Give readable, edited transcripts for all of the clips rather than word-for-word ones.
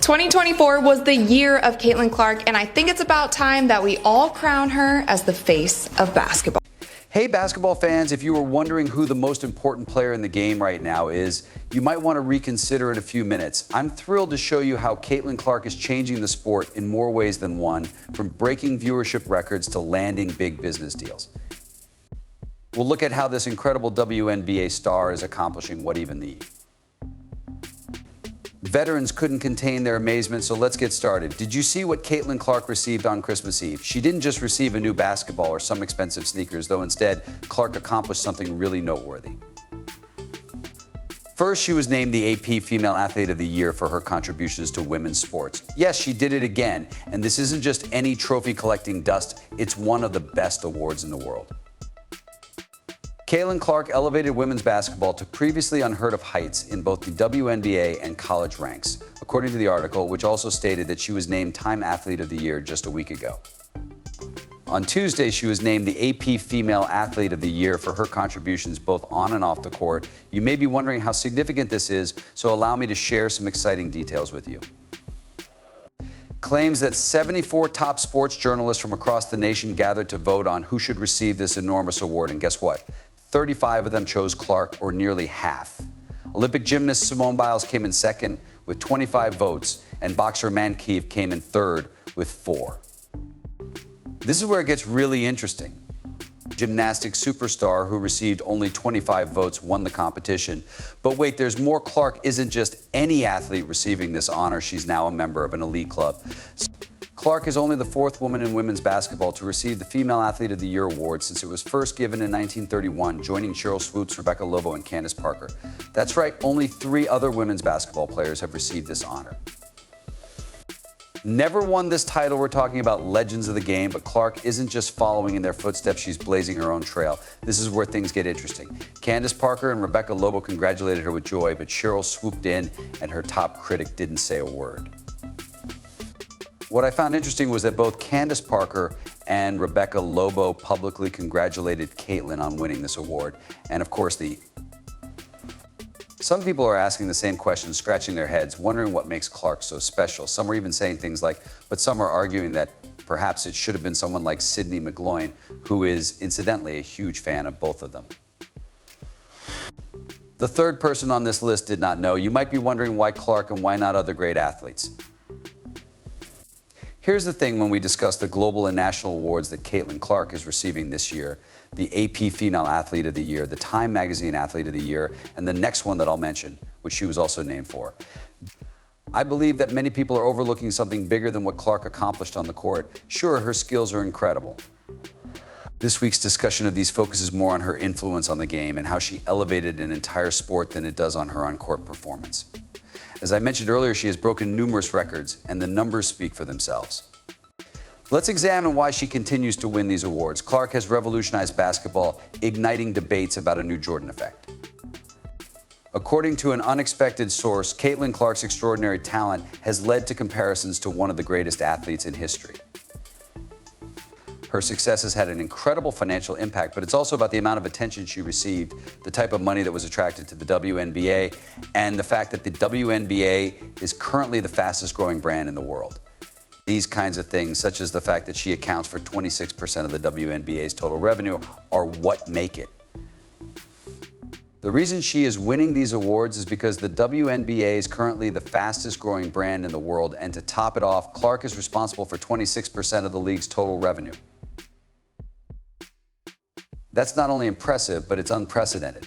2024 was the year of Caitlin Clark, and I think it's about time that we all crown her as the face of basketball. Hey, basketball fans, if you were wondering who the most important player in the game right now is, you might want to reconsider in a few minutes. I'm thrilled to show you how Caitlin Clark is changing the sport in more ways than one, from breaking viewership records to landing big business deals. We'll look at how this incredible WNBA star is accomplishing what even the veterans couldn't contain their amazement, so let's get started. Did you see what Caitlin Clark received on Christmas Eve? She didn't just receive a new basketball or some expensive sneakers, though instead, Clark accomplished something really noteworthy. First, she was named the AP Female Athlete of the Year for her contributions to women's sports. Yes, she did it again, and this isn't just any trophy collecting dust, it's one of the best awards in the world. Caitlin Clark elevated women's basketball to previously unheard of heights in both the WNBA and college ranks, according to the article, which also stated that she was named Time Athlete of the Year just a week ago. On Tuesday, she was named the AP Female Athlete of the Year for her contributions both on and off the court. You may be wondering how significant this is, so allow me to share some exciting details with you. Claims that 74 top sports journalists from across the nation gathered to vote on who should receive this enormous award, and guess what? 35 of them chose Clark, or nearly half. Olympic gymnast Simone Biles came in second with 25 votes, and boxer Mankiv came in third with 4. This is where it gets really interesting. Gymnastics superstar who received only 25 votes won the competition. But wait, there's more. Clark isn't just any athlete receiving this honor. She's now a member of an elite club. Clark is only the 4th woman in women's basketball to receive the Female Athlete of the Year award since it was first given in 1931, joining Cheryl Swoops, Rebecca Lobo, and Candace Parker. That's right, only 3 other women's basketball players have received this honor. Never won this title, we're talking about legends of the game, but Clark isn't just following in their footsteps, she's blazing her own trail. This is where things get interesting. Candace Parker and Rebecca Lobo congratulated her with joy, but Cheryl swooped in and her top critic didn't say a word. What I found interesting was that both Candace Parker and Rebecca Lobo publicly congratulated Caitlin on winning this award. And of course, some people are asking the same questions, scratching their heads, wondering what makes Clark so special. Some are even saying things like, but some are arguing that perhaps it should have been someone like Sydney McGloin, who is incidentally a huge fan of both of them. The third person on this list did not know. You might be wondering why Clark and why not other great athletes. Here's the thing when we discuss the global and national awards that Caitlin Clark is receiving this year, the AP Female Athlete of the Year, the Time Magazine Athlete of the Year, and the next one that I'll mention, which she was also named for. I believe that many people are overlooking something bigger than what Clark accomplished on the court. Sure, her skills are incredible. This week's discussion of these focuses more on her influence on the game and how she elevated an entire sport than it does on her on-court performance. As I mentioned earlier, she has broken numerous records, and the numbers speak for themselves. Let's examine why she continues to win these awards. Clark has revolutionized basketball, igniting debates about a new Jordan effect. According to an unexpected source, Caitlin Clark's extraordinary talent has led to comparisons to one of the greatest athletes in history. Her success has had an incredible financial impact, but it's also about the amount of attention she received, the type of money that was attracted to the WNBA, and the fact that the WNBA is currently the fastest growing brand in the world. These kinds of things, such as the fact that she accounts for 26% of the WNBA's total revenue, are what make it. The reason she is winning these awards is because the WNBA is currently the fastest growing brand in the world, and to top it off, Clark is responsible for 26% of the league's total revenue. That's not only impressive, but it's unprecedented.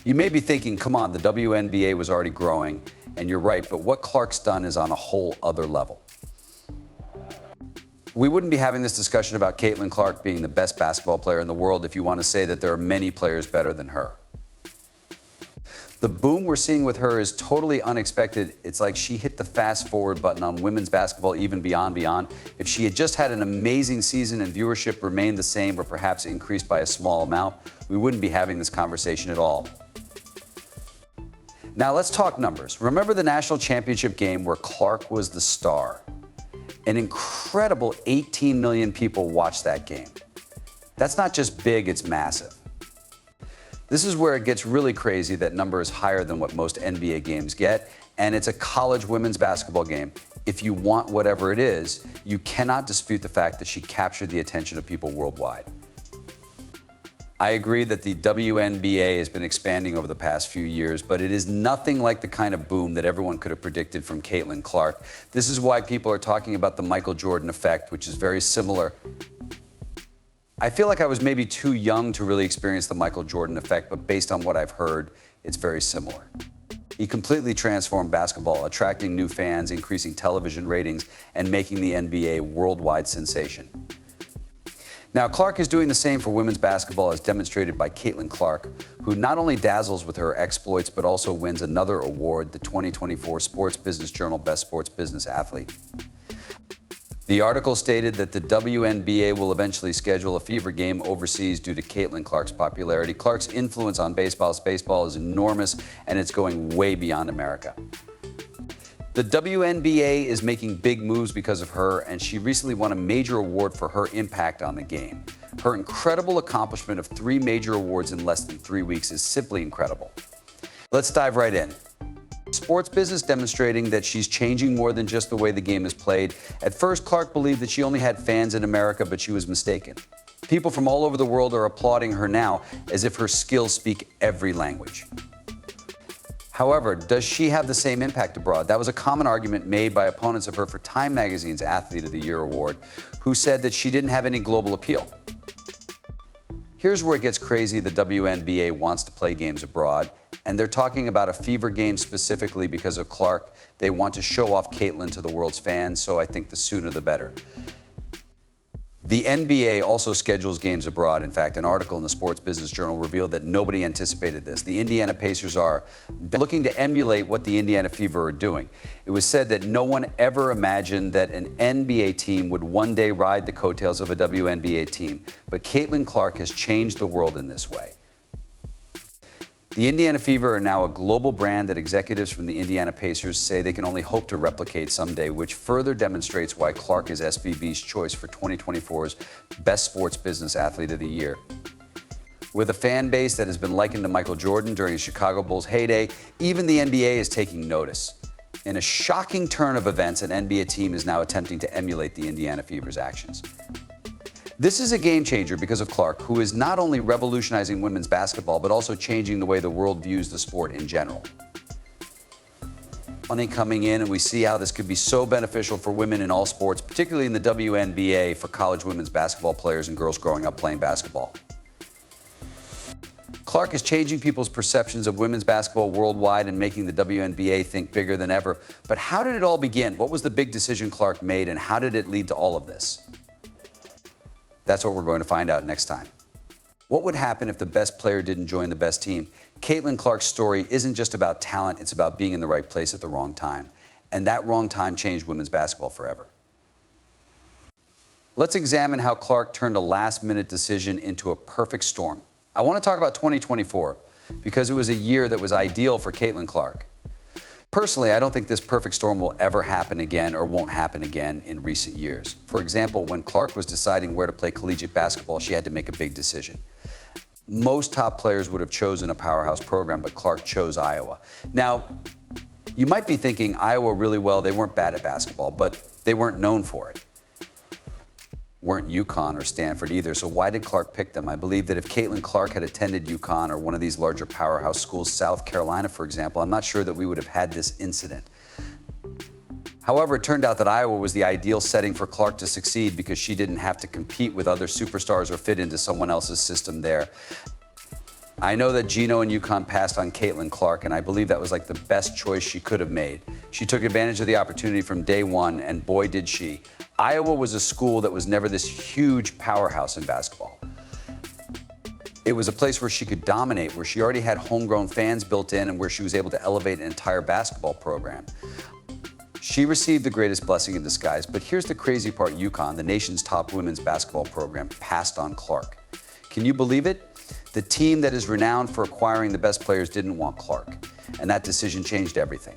You may be thinking, come on, the WNBA was already growing, and you're right, but what Clark's done is on a whole other level. We wouldn't be having this discussion about Caitlin Clark being the best basketball player in the world if you want to say that there are many players better than her. The boom we're seeing with her is totally unexpected. It's like she hit the fast forward button on women's basketball, even beyond. If she had just had an amazing season and viewership remained the same or perhaps increased by a small amount, we wouldn't be having this conversation at all. Now let's talk numbers. Remember the national championship game where Clark was the star? An incredible 18 million people watched that game. That's not just big, it's massive. This is where it gets really crazy. That number is higher than what most NBA games get, and it's a college women's basketball game. If you want whatever it is, you cannot dispute the fact that she captured the attention of people worldwide. I agree that the WNBA has been expanding over the past few years, but it is nothing like the kind of boom that everyone could have predicted from Caitlin Clark. This is why people are talking about the Michael Jordan effect, which is very similar. I feel like I was maybe too young to really experience the Michael Jordan effect, but based on what I've heard, it's very similar. He completely transformed basketball, attracting new fans, increasing television ratings, and making the NBA a worldwide sensation. Now, Clark is doing the same for women's basketball as demonstrated by Caitlin Clark, who not only dazzles with her exploits, but also wins another award, the 2024 Sports Business Journal Best Sports Business Athlete. The article stated that the WNBA will eventually schedule a fever game overseas due to Caitlin Clark's popularity. Clark's influence on baseball is enormous, and it's going way beyond America. The WNBA is making big moves because of her, and she recently won a major award for her impact on the game. Her incredible accomplishment of 3 major awards in less than 3 weeks is simply incredible. Let's dive right in. Sports business demonstrating that she's changing more than just the way the game is played. At first, Clark believed that she only had fans in America, but she was mistaken. People from all over the world are applauding her now as if her skills speak every language. However, does she have the same impact abroad? That was a common argument made by opponents of her for Time Magazine's Athlete of the Year award, who said that she didn't have any global appeal. Here's where it gets crazy. The WNBA wants to play games abroad, and they're talking about a fever game specifically because of Clark. They want to show off Caitlin to the world's fans, so I think the sooner the better. The NBA also schedules games abroad. In fact, an article in the Sports Business Journal revealed that nobody anticipated this. The Indiana Pacers are looking to emulate what the Indiana Fever are doing. It was said that no one ever imagined that an NBA team would one day ride the coattails of a WNBA team, but Caitlin Clark has changed the world in this way. The Indiana Fever are now a global brand that executives from the Indiana Pacers say they can only hope to replicate someday, which further demonstrates why Clark is SVB's choice for 2024's Best Sports Business Athlete of the Year. With a fan base that has been likened to Michael Jordan during his Chicago Bulls heyday, even the NBA is taking notice. In a shocking turn of events, an NBA team is now attempting to emulate the Indiana Fever's actions. This is a game changer because of Clark, who is not only revolutionizing women's basketball, but also changing the way the world views the sport in general. Money coming in, and we see how this could be so beneficial for women in all sports, particularly in the WNBA for college women's basketball players and girls growing up playing basketball. Clark is changing people's perceptions of women's basketball worldwide and making the WNBA think bigger than ever. But how did it all begin? What was the big decision Clark made, and how did it lead to all of this? That's what we're going to find out next time. What would happen if the best player didn't join the best team? Caitlin Clark's story isn't just about talent, it's about being in the right place at the wrong time. And that wrong time changed women's basketball forever. Let's examine how Clark turned a last-minute decision into a perfect storm. I want to talk about 2024 because it was a year that was ideal for Caitlin Clark. Personally, I don't think this perfect storm will ever happen again or won't happen again in recent years. For example, when Clark was deciding where to play collegiate basketball, she had to make a big decision. Most top players would have chosen a powerhouse program, but Clark chose Iowa. Now, you might be thinking Iowa really well, they weren't bad at basketball, but they weren't known for it. Weren't UConn or Stanford either, so why did Clark pick them? I believe that if Caitlin Clark had attended UConn or one of these larger powerhouse schools, South Carolina, for example, I'm not sure that we would have had this incident. However, it turned out that Iowa was the ideal setting for Clark to succeed because she didn't have to compete with other superstars or fit into someone else's system there. I know that Gino and UConn passed on Caitlin Clark, and I believe that was like the best choice she could have made. She took advantage of the opportunity from day one, and boy, did she. Iowa was a school that was never this huge powerhouse in basketball. It was a place where she could dominate, where she already had homegrown fans built in, and where she was able to elevate an entire basketball program. She received the greatest blessing in disguise, but here's the crazy part. UConn, the nation's top women's basketball program, passed on Clark. Can you believe it? The team that is renowned for acquiring the best players didn't want Clark, and that decision changed everything.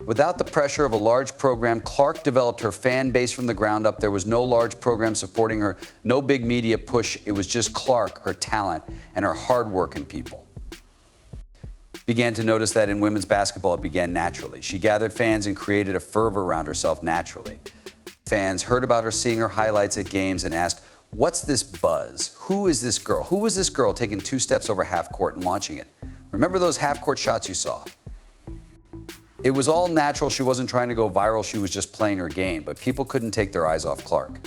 Without the pressure of a large program, Clark developed her fan base from the ground up. There was no large program supporting her, no big media push. It was just Clark, her talent, and her hard-working people. began to notice that in women's basketball, it began naturally. She gathered fans and created a fervor around herself naturally. Fans heard about her, seeing her highlights at games, and asked, "What's this buzz? Who is this girl? Who was this girl taking 2 steps over half court and launching it? Remember those half court shots you saw?" It was all natural. She wasn't trying to go viral. She was just playing her game, but people couldn't take their eyes off Clark.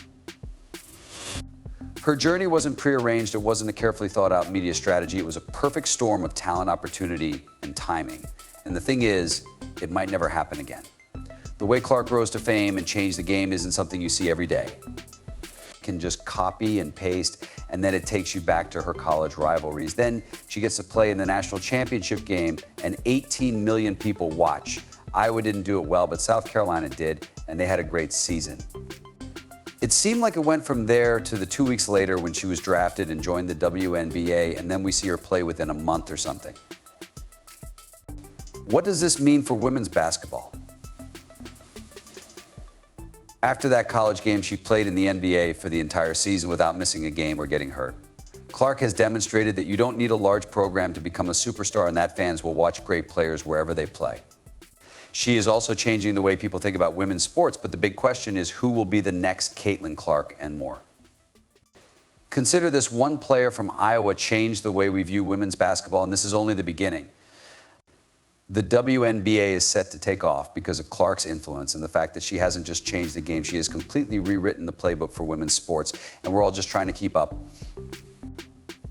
Her journey wasn't prearranged. It wasn't a carefully thought out media strategy. It was a perfect storm of talent, opportunity, and timing. And the thing is, it might never happen again. The way Clark rose to fame and changed the game isn't something you see every day. You can just copy and paste, and then it takes you back to her college rivalries. Then she gets to play in the national championship game, and 18 million people watch. Iowa didn't do it well, but South Carolina did, and they had a great season. It seemed like it went from there to the 2 weeks later when she was drafted and joined the WNBA, and then we see her play within a month or something. What does this mean for women's basketball? After that college game, she played in the NBA for the entire season without missing a game or getting hurt. Clark has demonstrated that you don't need a large program to become a superstar, and that fans will watch great players wherever they play. She is also changing the way people think about women's sports, but the big question is who will be the next Caitlin Clark and more. Consider this: one player from Iowa changed the way we view women's basketball, and this is only the beginning. The WNBA is set to take off because of Clark's influence and the fact that she hasn't just changed the game, she has completely rewritten the playbook for women's sports, and we're all just trying to keep up.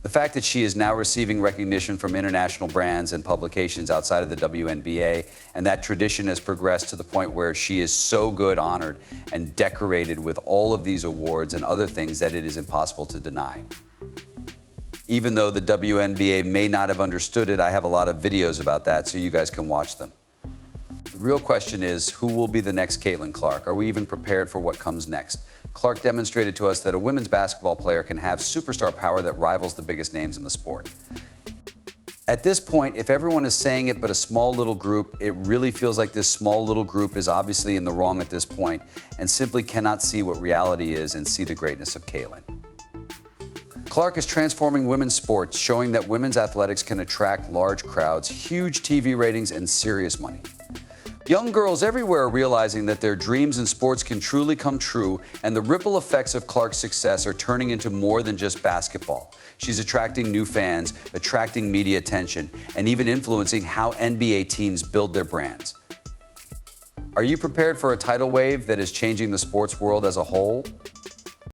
The fact that she is now receiving recognition from international brands and publications outside of the WNBA, and that tradition has progressed to the point where she is so good, honored, and decorated with all of these awards and other things that it is impossible to deny. Even though the WNBA may not have understood it, I have a lot of videos about that, so you guys can watch them. The real question is, who will be the next Caitlin Clark? Are we even prepared for what comes next? Clark demonstrated to us that a women's basketball player can have superstar power that rivals the biggest names in the sport. At this point, if everyone is saying it but a small little group, it really feels like this small little group is obviously in the wrong at this point and simply cannot see what reality is and see the greatness of Caitlin. Clark is transforming women's sports, showing that women's athletics can attract large crowds, huge TV ratings, and serious money. Young girls everywhere are realizing that their dreams in sports can truly come true, and the ripple effects of Clark's success are turning into more than just basketball. She's attracting new fans, attracting media attention, and even influencing how NBA teams build their brands. Are you prepared for a tidal wave that is changing the sports world as a whole?